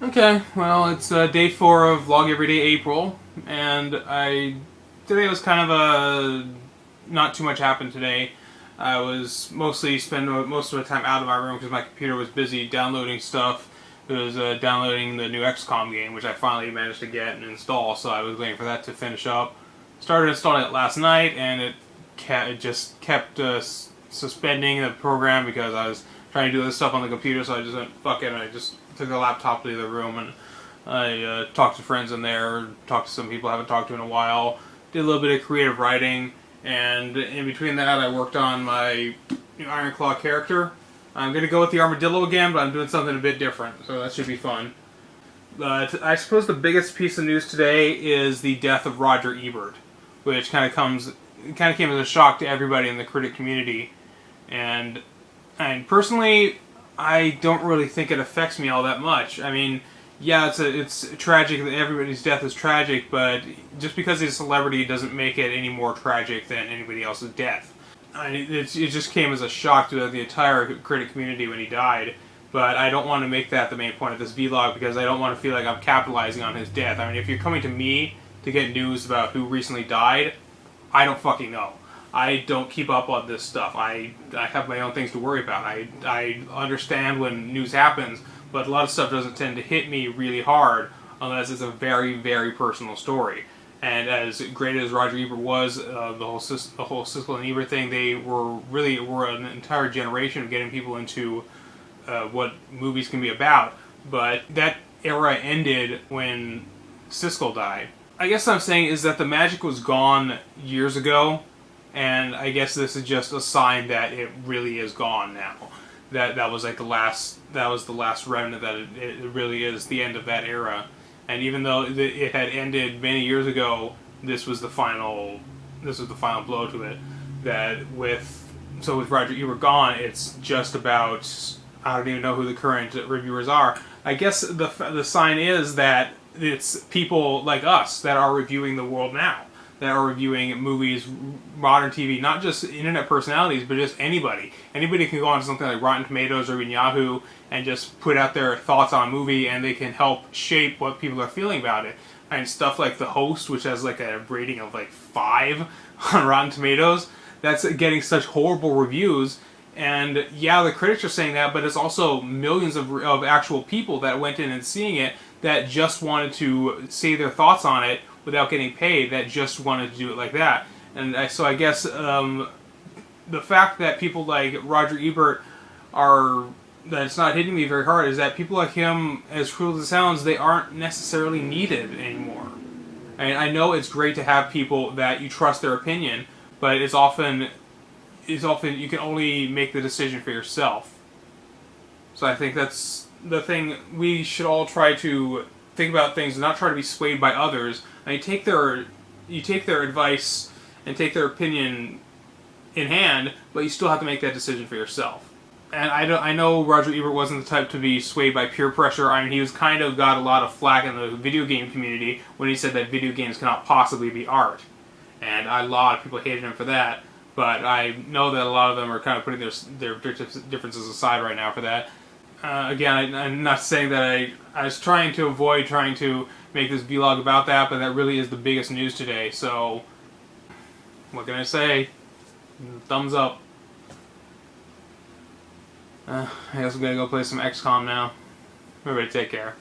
Okay, well, it's day 4 of Vlog Everyday April, and today was kind of a not too much happened today. I was mostly spending most of the time out of my room because my computer was busy downloading stuff. It was downloading the new XCOM game, which I finally managed to get and install. So I was waiting for that to finish up. Started installing it last night, and it just kept suspending the program because I was trying to do this stuff on the computer. So I just went fuck it, and I just took the laptop to the other room, and I talked to friends in there, talked to some people I haven't talked to in a while, did a little bit of creative writing, and in between that I worked on my Iron Claw character. I'm going to go with the Armadillo again, but I'm doing something a bit different, so that should be fun. I suppose the biggest piece of news today is the death of Roger Ebert, which kind of came as a shock to everybody in the critic community, and personally, I don't really think it affects me all that much. I mean, yeah, it's tragic. Everybody's death is tragic, but just because he's a celebrity doesn't make it any more tragic than anybody else's death. It just came as a shock to the entire critic community when he died. But I don't want to make that the main point of this vlog because I don't want to feel like I'm capitalizing on his death. I mean, if you're coming to me to get news about who recently died, I don't fucking know. I don't keep up on this stuff. I have my own things to worry about. I understand when news happens, but a lot of stuff doesn't tend to hit me really hard unless it's a very, very personal story. And as great as Roger Ebert was, the whole Siskel and Ebert thing, they were an entire generation of getting people into what movies can be about. But that era ended when Siskel died. I guess what I'm saying is that the magic was gone years ago. And I guess this is just a sign that it really is gone now. That was like the last remnant. That it really is the end of that era. And even though it had ended many years ago, this was the final blow to it. With Roger Ebert gone, it's just about, I don't even know who the current reviewers are. I guess the sign is that it's people like us that are reviewing the world now, that are reviewing movies, modern TV, not just internet personalities, but just anybody. Anybody can go on to something like Rotten Tomatoes or even Yahoo and just put out their thoughts on a movie, and they can help shape what people are feeling about it. And stuff like The Host, which has like a rating of like 5 on Rotten Tomatoes, that's getting such horrible reviews. And yeah, the critics are saying that, but it's also millions of actual people that went in and seeing it that just wanted to say their thoughts on it without getting paid, that just wanted to do it like that. And so I guess the fact that people like Roger Ebert that it's not hitting me very hard is that people like him, as cruel as it sounds, they aren't necessarily needed anymore. And I know it's great to have people that you trust their opinion, but it's often you can only make the decision for yourself. So I think that's the thing. We should all try to think about things and not try to be swayed by others. And you take their advice and take their opinion in hand, but you still have to make that decision for yourself. And I know Roger Ebert wasn't the type to be swayed by peer pressure. I mean, he was kind of got a lot of flack in the video game community when he said that video games cannot possibly be art. And a lot of people hated him for that. But I know that a lot of them are kind of putting their differences aside right now for that. Again, I'm not saying that I was trying to avoid trying to make this vlog about that, but that really is the biggest news today. So, what can I say? Thumbs up. I guess I'm gonna go play some XCOM now. Everybody take care.